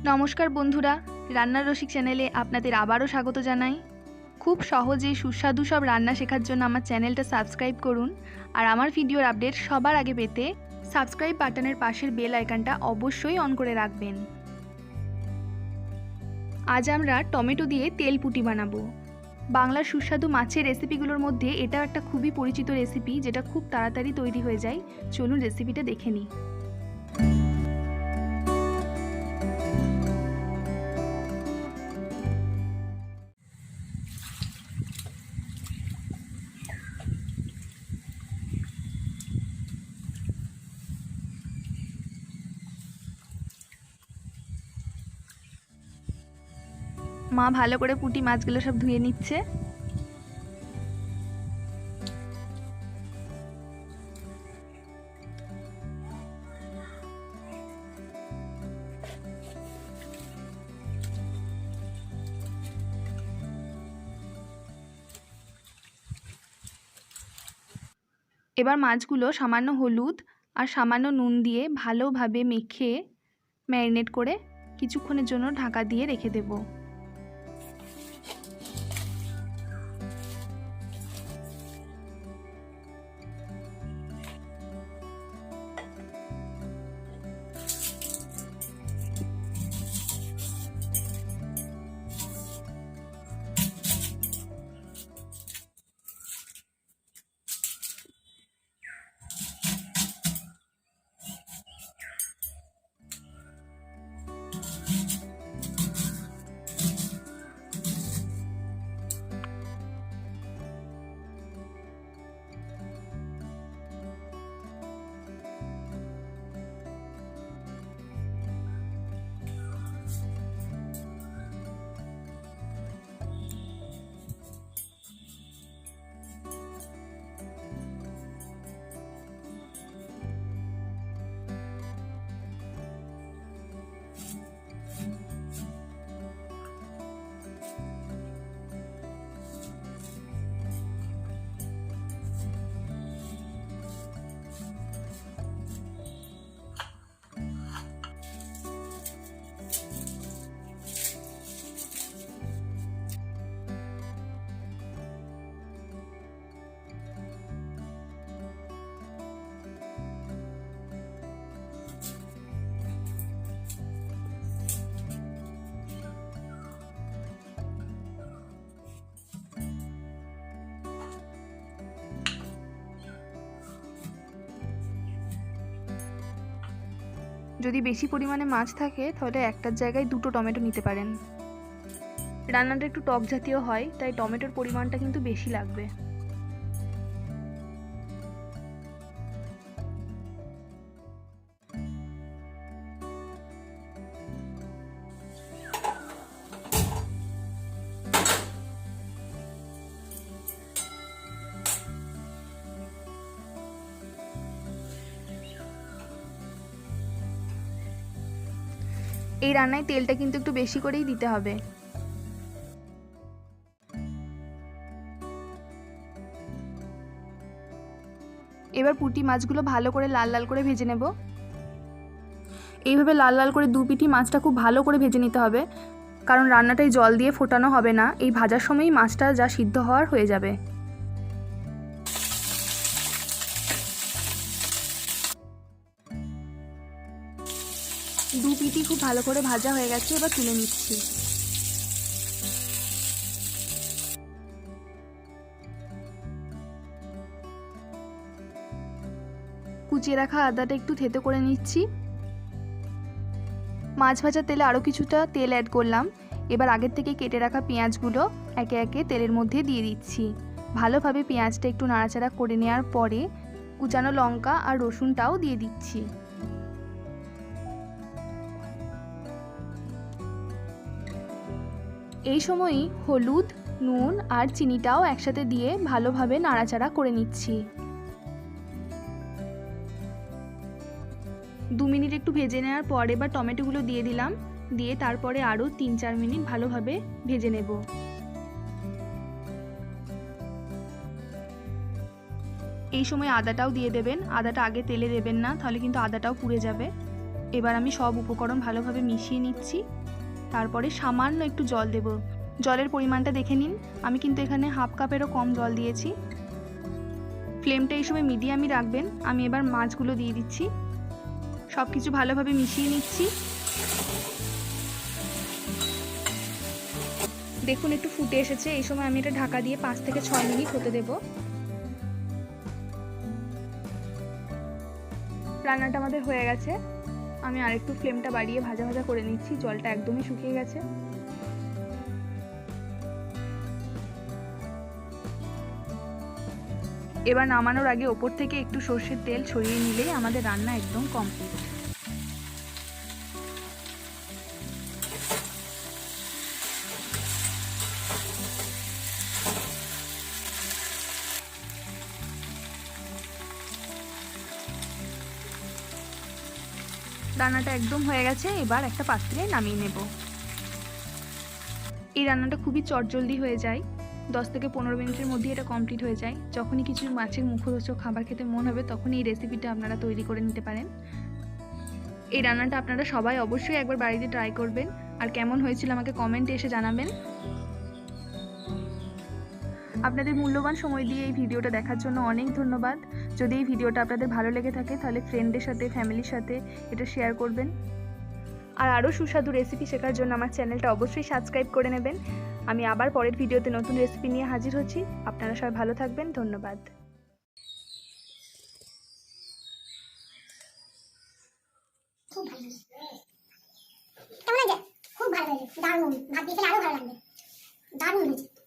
নমস্কার বন্ধুরা, রান্নার রসিক চ্যানেলে আপনাদের আবারও স্বাগত জানাই। খুব সহজে সুস্বাদু সব রান্না শেখার জন্য আমার চ্যানেলটা সাবস্ক্রাইব করুন। আর আমার ভিডিওর আপডেট সবার আগে পেতে সাবস্ক্রাইব বাটনের পাশের বেল আইকনটা অবশ্যই অন করে রাখবেন। আজ আমরা টমেটো দিয়ে তেল পুঁটি বানাবো। বাংলার সুস্বাদু মাছের রেসিপিগুলোর মধ্যে এটাও একটা খুবই পরিচিত রেসিপি, যেটা খুব তাড়াতাড়ি তৈরি হয়ে যায়। চলুন রেসিপিটা দেখে নিই। মা ভালো করে পুঁটি মাছগুলো সব ধুয়ে নিচ্ছে। এবার মাছগুলো সামান্য হলুদ আর সামান্য নুন দিয়ে ভালোভাবে মেখে ম্যারিনেট করে কিছুক্ষণের জন্য ঢাকা দিয়ে রেখে দেব। যদি বেশি পরিমাণে মাছ থাকে তাহলে একটার জায়গায় দুটো টমেটো নিতে পারেন। রান্নাটা একটু টক জাতীয় হয়, তাই টমেটোর পরিমাণটা কিন্তু বেশি লাগবে। এই রান্নায় তেলটা কিন্তু একটু বেশি করেই দিতে হবে। এবার পুঁটি মাছগুলো ভালো করে লাল লাল করে ভেজে নেব। এইভাবে লাল লাল করে দু পিঠি মাছটা খুব ভালো করে ভেজে নিতে হবে, কারণ রান্নাটায় জল দিয়ে ফোটানো হবে না। এই ভাজার সময়ই মাছটা যা সিদ্ধ হওয়ার হয়ে যাবে। দু পিঠি খুব ভালো করে ভাজা হয়ে গেছে, এবার তুলে নিচ্ছি। কুচিয়ে রাখা আদাটা একটু থেতো করে নিচ্ছি। মাছ ভাজার তেলে আরও কিছুটা তেল অ্যাড করলাম। এবার আগের থেকে কেটে রাখা পেঁয়াজগুলো একে একে তেলের মধ্যে দিয়ে দিচ্ছি। ভালোভাবে পেঁয়াজটা একটু নাড়াচাড়া করে নেওয়ার পরে কুচানো লঙ্কা আর রসুনটাও দিয়ে দিচ্ছি। এই সময়ই হলুদ, নুন আর চিনিটাও একসাথে দিয়ে ভালোভাবে নাড়াচাড়া করে নিচ্ছি। 2 মিনিট একটু ভেজে নেওয়ার পর এবার টমেটোগুলো দিয়ে দিলাম। দিয়ে তারপরে আরও 3-4 মিনিট ভালোভাবে ভেজে নেব। এই সময় আদাটাও দিয়ে দেবেন। আদাটা আগে তেলে দেবেন না, তাহলে কিন্তু আদাটাও পুড়ে যাবে। এবার আমি সব উপকরণ ভালোভাবে মিশিয়ে নিচ্ছি। তারপরে সামান্য একটু জল দেব। জলের পরিমাণটা দেখে নিন, আমি কিন্তু এখানে হাফ কাপেরও কম জল দিয়েছি। ফ্লেমটা এই সময় মিডিয়ামই রাখবেন। আমি এবার মাছগুলো দিয়ে দিচ্ছি, সব কিছু ভালোভাবে মিশিয়ে নিচ্ছি। দেখুন একটু ফুটে এসেছে, এই সময় আমি এটা ঢাকা দিয়ে 5 থেকে 6 মিনিট হতে দেব। রান্নাটা আমাদের হয়ে গেছে। আমি আরেকটু ফ্লেমটা বাড়িয়ে ভাজা ভাজা করে নিচ্ছি, জলটা একদমই শুকিয়ে গেছে। এবার নামানোর আগে ওপর থেকে একটু সর্ষের তেল ছড়িয়ে নিলেই আমাদের রান্না একদম কমপ্লিট। রান্নাটা একদম হয়ে গেছে, এবার একটা পাত্রে নামিয়ে নেব। এই রান্নাটা খুবই চটজলদি হয়ে যায়, 10 থেকে 15 মিনিটের মধ্যে এটা কমপ্লিট হয়ে যায়। যখনই কিছু মাছের মুখরোচক খাবার খেতে মন হবে তখনই এই রেসিপিটা আপনারা তৈরি করে নিতে পারেন। এই রান্নাটা আপনারা সবাই অবশ্যই একবার বাড়িতে ট্রাই করবেন, আর কেমন হয়েছিল আমাকে কমেন্টে এসে জানাবেন। আপনাদের মূল্যবান সময় দিয়ে এই ভিডিওটা দেখার জন্য অনেক ধন্যবাদ। যদি এই ভিডিওটা আপনাদের ভালো লেগে থাকে তাহলে ফ্রেন্ডদের সাথে, ফ্যামিলির সাথে এটা শেয়ার করবেন। আর আরও সুস্বাদু রেসিপি শেখার জন্য আমার চ্যানেলটা অবশ্যই সাবস্ক্রাইব করে নেবেন। আমি আবার পরের ভিডিওতে নতুন রেসিপি নিয়ে হাজির হচ্ছি। আপনারা সবাই ভালো থাকবেন, ধন্যবাদ। খুব ভালো হয়েছে। কেমন হয়েছে? খুব ভালো হয়েছে, দারুণ। ভাত দিয়ে খেলে আরো ভালো লাগবে, দারুণ হয়েছে।